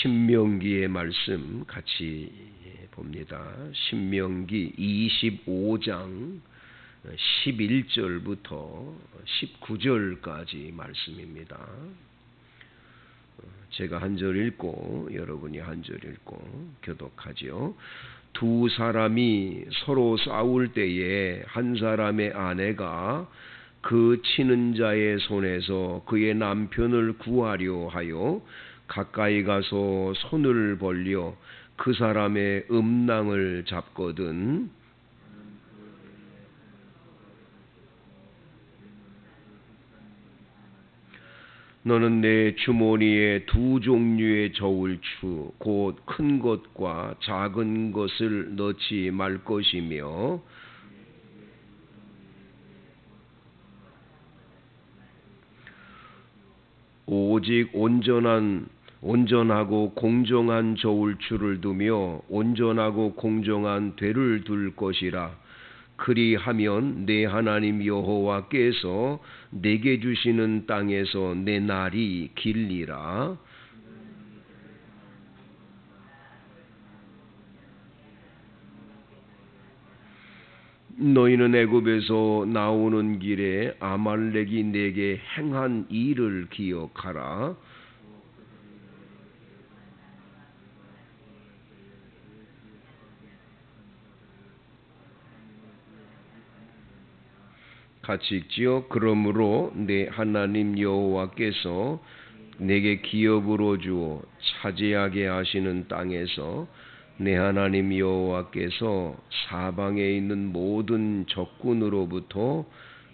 신명기의 말씀 같이 봅니다. 신명기 25장 11절부터 19절까지 말씀입니다. 제가 한 절 읽고 여러분이 한 절 읽고 교독하지요. 두 사람이 서로 싸울 때에 한 사람의 아내가 그 치는 자의 손에서 그의 남편을 구하려 하여 가까이 가서 손을 벌려 그 사람의 음낭을 잡거든 너는 내 주머니에 두 종류의 저울추 곧 큰 것과 작은 것을 넣지 말 것이며 오직 온전하고 공정한 저울추를 두며 온전하고 공정한 되를 둘 것이라. 그리하면 내 하나님 여호와께서 내게 주시는 땅에서 내 날이 길리라. 너희는 애굽에서 나오는 길에 아말렉이 내게 행한 일을 기억하라. 같이 읽지요. 그러므로 내 하나님 여호와께서 내게 기업으로 주어 차지하게 하시는 땅에서 내 하나님 여호와께서 사방에 있는 모든 적군으로부터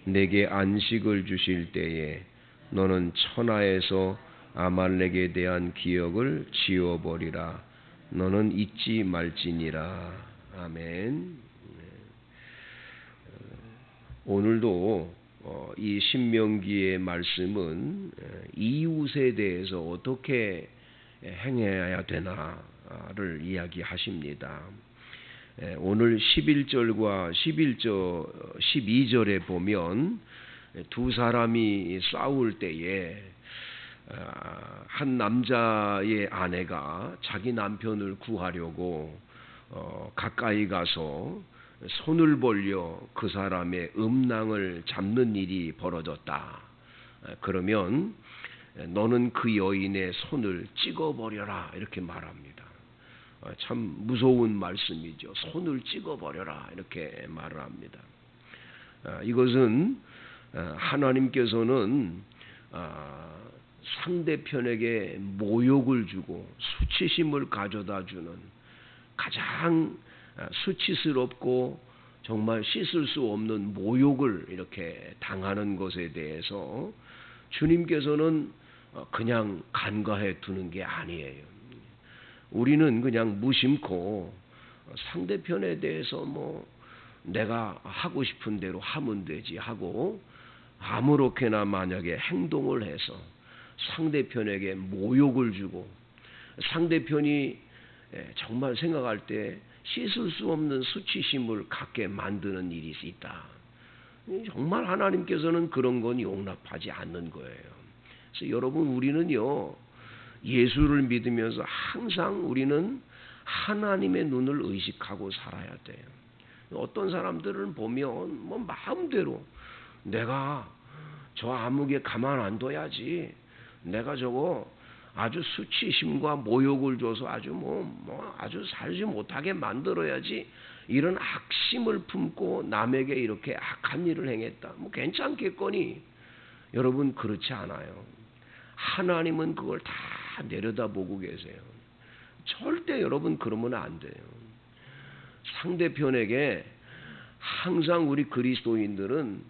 내게 안식을 주실 때에 너는 천하에서 아말렉에 대한 기억을 지워버리라. 너는 잊지 말지니라. 아멘. 오늘도 이 신명기의 말씀은 이웃에 대해서 어떻게 행해야 되나를 이야기하십니다. 오늘 11절과 12절에 보면 두 사람이 싸울 때에 한 남자의 아내가 자기 남편을 구하려고 가까이 가서 손을 벌려 그 사람의 음낭을 잡는 일이 벌어졌다. 그러면 너는 그 여인의 손을 찍어버려라 이렇게 말합니다. 참 무서운 말씀이죠. 손을 찍어버려라 이렇게 말을 합니다. 이것은 하나님께서는 상대편에게 모욕을 주고 수치심을 가져다 주는 가장 수치스럽고 정말 씻을 수 없는 모욕을 이렇게 당하는 것에 대해서 주님께서는 그냥 간과해 두는 게 아니에요. 우리는 그냥 무심코 상대편에 대해서 내가 하고 싶은 대로 하면 되지 하고 아무렇게나 만약에 행동을 해서 상대편에게 모욕을 주고 상대편이 정말 생각할 때 씻을 수 없는 수치심을 갖게 만드는 일이 있다. 정말 하나님께서는 그런 건 용납하지 않는 거예요. 그래서 여러분 우리는요 예수를 믿으면서 항상 우리는 하나님의 눈을 의식하고 살아야 돼요. 어떤 사람들을 보면 마음대로 내가 저 아무개 가만 안 둬야지 내가 저거 아주 수치심과 모욕을 줘서 아주 살지 못하게 만들어야지 이런 악심을 품고 남에게 이렇게 악한 일을 행했다. 괜찮겠거니. 여러분 그렇지 않아요. 하나님은 그걸 다 내려다보고 계세요. 절대 여러분 그러면 안 돼요. 상대편에게 항상 우리 그리스도인들은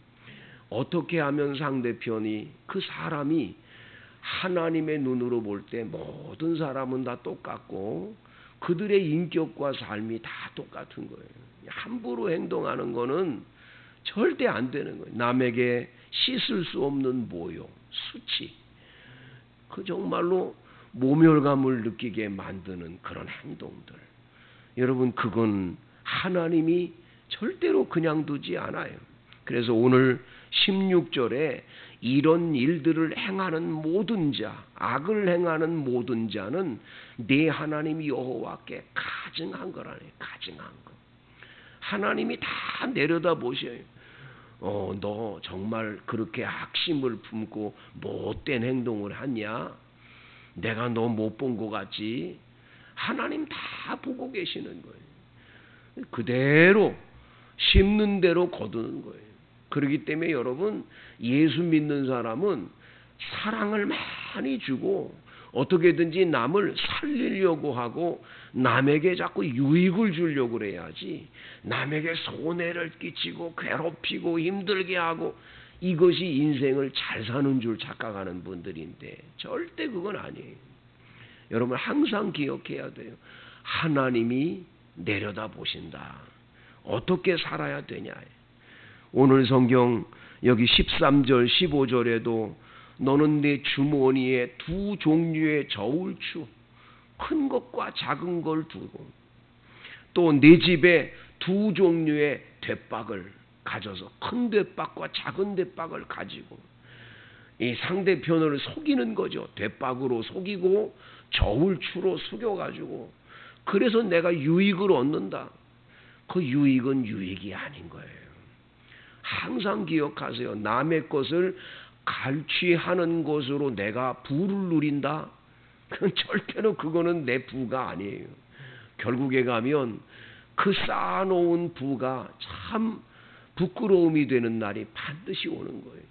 어떻게 하면 상대편이 그 사람이 하나님의 눈으로 볼 때 모든 사람은 다 똑같고 그들의 인격과 삶이 다 똑같은 거예요. 함부로 행동하는 거는 절대 안 되는 거예요. 남에게 씻을 수 없는 모욕, 수치, 그 정말로 모멸감을 느끼게 만드는 그런 행동들. 여러분 그건 하나님이 절대로 그냥 두지 않아요. 그래서 오늘 16절에 이런 일들을 행하는 모든 자, 악을 행하는 모든 자는 네 하나님 여호와께 가증한 거라네. 가증한 거. 하나님이 다 내려다 보셔요. 너 정말 그렇게 악심을 품고 못된 행동을 하냐? 내가 너 못 본 것 같지? 하나님 다 보고 계시는 거예요. 그대로 심는 대로 거두는 거예요. 그렇기 때문에 여러분, 예수 믿는 사람은 사랑을 많이 주고 어떻게든지 남을 살리려고 하고 남에게 자꾸 유익을 주려고 그래야지, 남에게 손해를 끼치고 괴롭히고 힘들게 하고 이것이 인생을 잘 사는 줄 착각하는 분들인데 절대 그건 아니에요. 여러분 항상 기억해야 돼요. 하나님이 내려다 보신다. 어떻게 살아야 되냐. 오늘 성경 여기 13절 15절에도 너는 네 주머니에 두 종류의 저울추, 큰 것과 작은 걸 두고 또 네 집에 두 종류의 대박을 가져서 큰 대박과 작은 대박을 가지고 이 상대편을 속이는 거죠. 대박으로 속이고 저울추로 속여가지고 그래서 내가 유익을 얻는다. 그 유익은 유익이 아닌 거예요. 항상 기억하세요. 남의 것을 갈취하는 것으로 내가 부를 누린다? 그건 절대로 그거는 내 부가 아니에요. 결국에 가면 그 쌓아놓은 부가 참 부끄러움이 되는 날이 반드시 오는 거예요.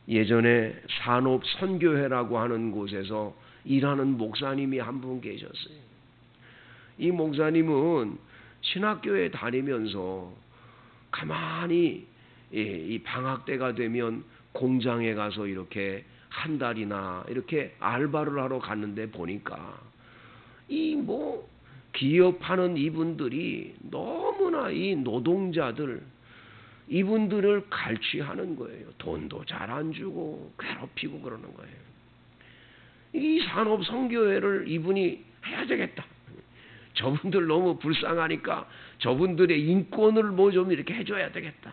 예전에 산업선교회라고 하는 곳에서 일하는 목사님이 한 분 계셨어요. 이 목사님은 신학교에 다니면서 가만히 이 방학 때가 되면 공장에 가서 이렇게 한 달이나 이렇게 알바를 하러 갔는데 보니까 이 기업하는 이분들이 너무나 이 노동자들 이분들을 갈취하는 거예요. 돈도 잘 안 주고 괴롭히고 그러는 거예요. 이 산업 선교회를 이분이 해야 되겠다. 저분들 너무 불쌍하니까 저분들의 인권을 좀 이렇게 해줘야 되겠다.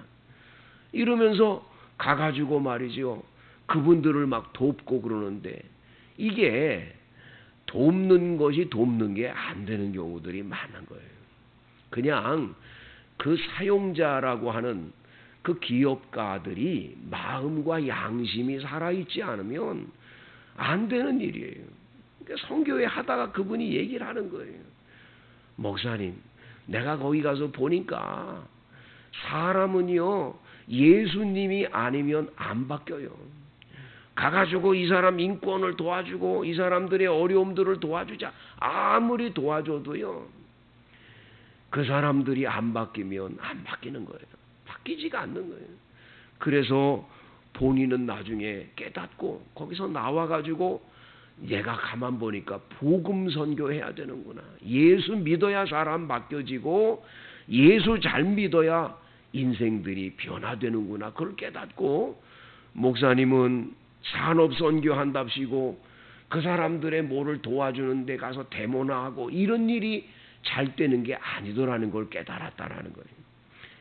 이러면서 가가지고 말이죠. 그분들을 막 돕고 그러는데 이게 돕는 것이 돕는 게 안 되는 경우들이 많은 거예요. 그냥 그 사용자라고 하는 그 기업가들이 마음과 양심이 살아있지 않으면 안 되는 일이에요. 그러니까 선교회 하다가 그분이 얘기를 하는 거예요. 목사님, 내가 거기 가서 보니까 사람은요 예수님이 아니면 안 바뀌어요. 가가지고 이 사람 인권을 도와주고 이 사람들의 어려움들을 도와주자 아무리 도와줘도요 그 사람들이 안 바뀌면 안 바뀌는 거예요. 바뀌지가 않는 거예요. 그래서 본인은 나중에 깨닫고 거기서 나와가지고 얘가 가만 보니까 복음 선교해야 되는구나. 예수 믿어야 사람 바뀌어지고 예수 잘 믿어야 인생들이 변화되는구나. 그걸 깨닫고 목사님은 산업 선교한답시고 그 사람들의 뭐를 도와주는 데 가서 데모나 하고 이런 일이 잘 되는 게 아니더라는 걸 깨달았다라는 거예요.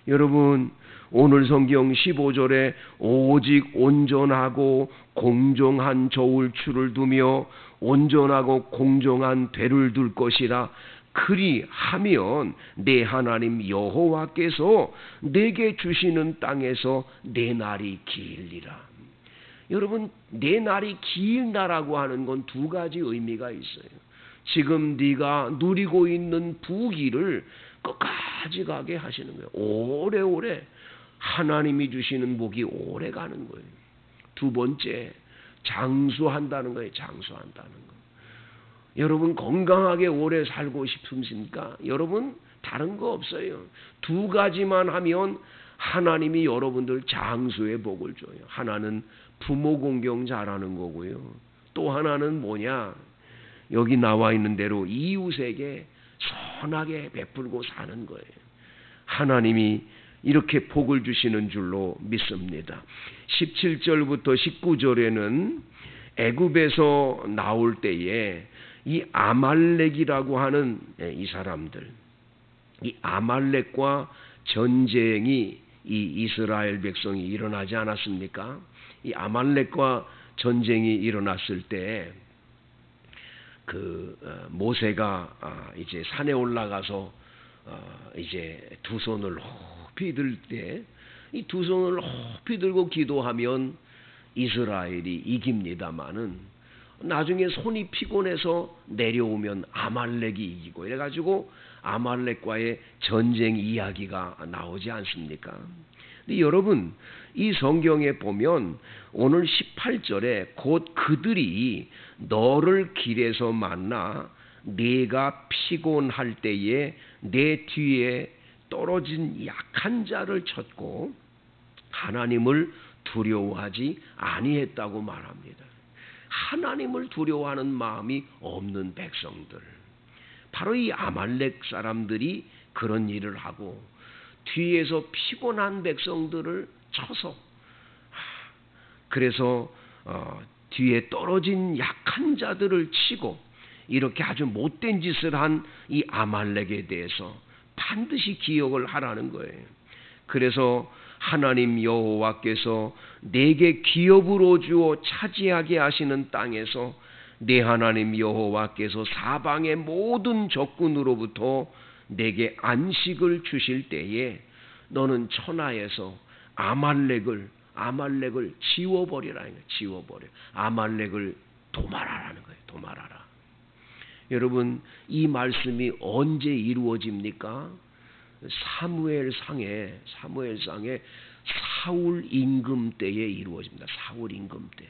여러분 오늘 성경 15절에 오직 온전하고 공정한 저울추를 두며 온전하고 공정한 되를 둘 것이라 그리하면 내 하나님 여호와께서 내게 주시는 땅에서 내 날이 길리라. 여러분 내 날이 길다라고 하는 건 두 가지 의미가 있어요. 지금 네가 누리고 있는 부귀를 끝까지 가게 하시는 거예요. 오래오래 하나님이 주시는 복이 오래 가는 거예요. 두 번째 장수한다는 거예요. 장수한다는 거. 여러분 건강하게 오래 살고 싶으십니까? 여러분 다른 거 없어요. 두 가지만 하면 하나님이 여러분들 장수의 복을 줘요. 하나는 부모 공경 잘하는 거고요. 또 하나는 뭐냐? 여기 나와 있는 대로 이웃에게 선하게 베풀고 사는 거예요. 하나님이 이렇게 복을 주시는 줄로 믿습니다. 17절부터 19절에는 애굽에서 나올 때에 이 아말렉이라고 하는 이 사람들, 이 아말렉과 전쟁이 이 이스라엘 백성이 일어나지 않았습니까? 이 아말렉과 전쟁이 일어났을 때 모세가 이제 산에 올라가서 이제 두 손을 높이 들 때 이 두 손을 높이 들고 기도하면 이스라엘이 이깁니다마는 나중에 손이 피곤해서 내려오면 아말렉이 이기고 이래가지고 아말렉과의 전쟁 이야기가 나오지 않습니까? 근데 여러분, 이 성경에 보면 오늘 18절에 곧 그들이 너를 길에서 만나 네가 피곤할 때에 내 뒤에 떨어진 약한 자를 쳤고 하나님을 두려워하지 아니했다고 말합니다. 하나님을 두려워하는 마음이 없는 백성들, 바로 이 아말렉 사람들이 그런 일을 하고 뒤에서 피곤한 백성들을 쳐서, 그래서 뒤에 떨어진 약한 자들을 치고 이렇게 아주 못된 짓을 한 이 아말렉에 대해서 반드시 기억을 하라는 거예요. 그래서 하나님 여호와께서 내게 기업으로 주어 차지하게 하시는 땅에서 내 하나님 여호와께서 사방의 모든 적군으로부터 내게 안식을 주실 때에 너는 천하에서 아말렉을 지워버리라는 거예요. 지워버려. 아말렉을 도말하라는 거예요. 도말하라. 여러분, 이 말씀이 언제 이루어집니까? 사무엘상에 사울 임금 때에 이루어집니다. 사울 임금 때.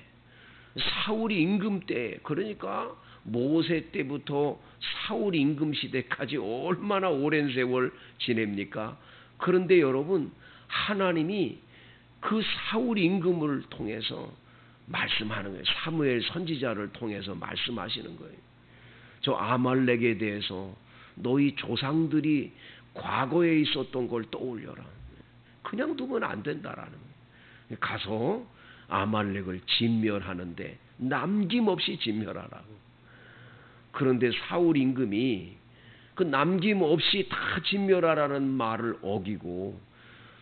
사울 임금 때, 그러니까 모세 때부터 사울 임금 시대까지 얼마나 오랜 세월 지냅니까? 그런데 여러분, 하나님이 그 사울 임금을 통해서 말씀하는 거예요. 사무엘 선지자를 통해서 말씀하시는 거예요. 저 아말렉에 대해서 너희 조상들이 과거에 있었던 걸 떠올려라. 그냥 두면 안 된다라는 거예요. 가서 아말렉을 진멸하는데 남김없이 진멸하라고. 그런데 사울 임금이 그 남김없이 다 진멸하라는 말을 어기고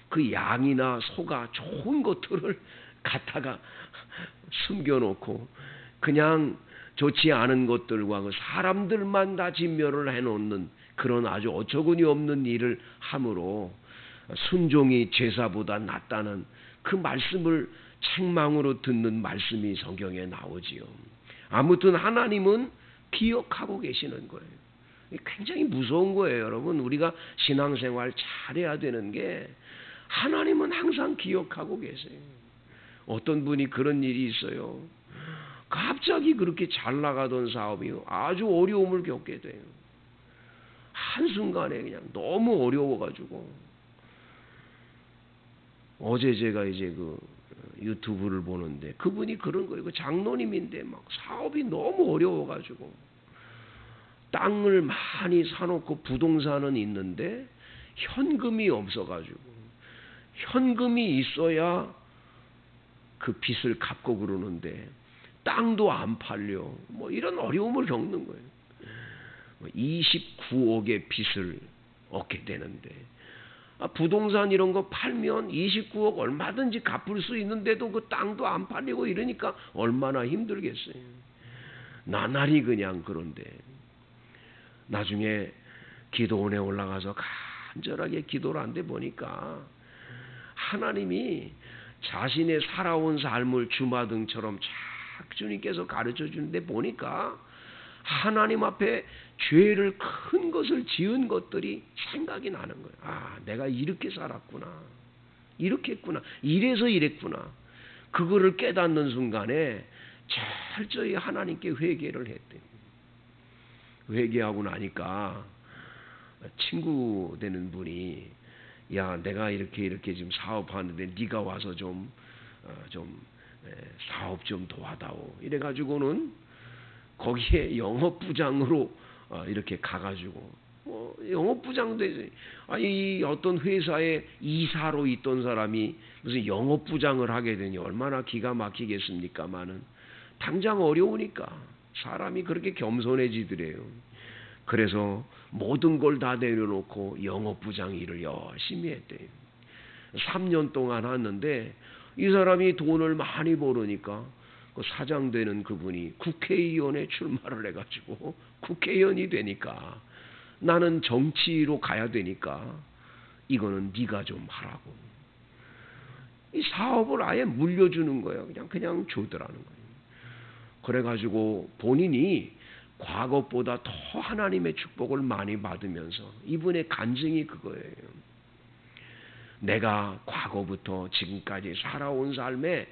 그 양이나 소가 좋은 것들을 갖다가 숨겨놓고 그냥 좋지 않은 것들과 그 사람들만 다 진멸을 해놓는 그런 아주 어처구니 없는 일을 함으로 순종이 제사보다 낫다는 그 말씀을 책망으로 듣는 말씀이 성경에 나오지요. 아무튼 하나님은 기억하고 계시는 거예요. 굉장히 무서운 거예요, 여러분. 우리가 신앙생활 잘해야 되는 게 하나님은 항상 기억하고 계세요. 어떤 분이 그런 일이 있어요. 갑자기 그렇게 잘 나가던 사업이 아주 어려움을 겪게 돼요. 한순간에 그냥 너무 어려워가지고. 어제 제가 이제 그 유튜브를 보는데 그분이 그런 거예요. 그 장로님인데 막 사업이 너무 어려워가지고 땅을 많이 사놓고 부동산은 있는데 현금이 없어가지고 현금이 있어야 그 빚을 갚고 그러는데 땅도 안 팔려. 뭐 이런 어려움을 겪는 거예요. 29억의 빚을 얻게 되는데 부동산 이런 거 팔면 29억 얼마든지 갚을 수 있는데도 그 땅도 안 팔리고 이러니까 얼마나 힘들겠어요. 나날이 그냥. 그런데 나중에 기도원에 올라가서 간절하게 기도를 한데 보니까 하나님이 자신의 살아온 삶을 주마등처럼 쫙 주님께서 가르쳐 주는데 보니까 하나님 앞에 죄를 큰 것을 지은 것들이 생각이 나는 거예요. 아, 내가 이렇게 살았구나. 이렇게 했구나. 이래서 이랬구나. 그거를 깨닫는 순간에 철저히 하나님께 회개를 했대요. 회개하고 나니까 친구 되는 분이 야, 내가 이렇게 지금 사업하는데 네가 와서 좀 사업 좀 도와다오. 이래가지고는 거기에 영업부장으로 이렇게 가가지고 영업부장도 아니 어떤 회사에 이사로 있던 사람이 무슨 영업부장을 하게 되니 얼마나 기가 막히겠습니까마는 당장 어려우니까 사람이 그렇게 겸손해지더래요. 그래서 모든 걸 다 내려놓고 영업부장 일을 열심히 했대요. 3년 동안 하는데 이 사람이 돈을 많이 벌으니까 그 사장 되는 그분이 국회의원에 출마를 해가지고 국회의원이 되니까 나는 정치로 가야 되니까 이거는 네가 좀 하라고. 이 사업을 아예 물려주는 거예요. 그냥 줘더라는 거예요. 그래가지고 본인이 과거보다 더 하나님의 축복을 많이 받으면서 이분의 간증이 그거예요. 내가 과거부터 지금까지 살아온 삶에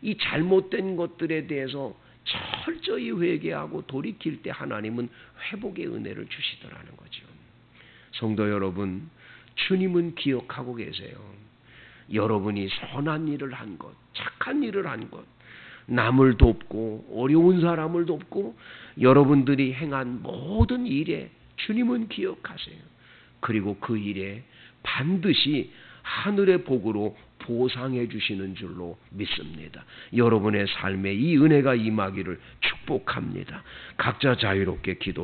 이 잘못된 것들에 대해서 철저히 회개하고 돌이킬 때 하나님은 회복의 은혜를 주시더라는 거죠. 성도 여러분, 주님은 기억하고 계세요. 여러분이 선한 일을 한 것, 착한 일을 한 것, 남을 돕고 어려운 사람을 돕고 여러분들이 행한 모든 일에 주님은 기억하세요. 그리고 그 일에 반드시 하늘의 복으로 보상해 주시는 줄로 믿습니다. 여러분의 삶에 이 은혜가 임하기를 축복합니다. 각자 자유롭게 기도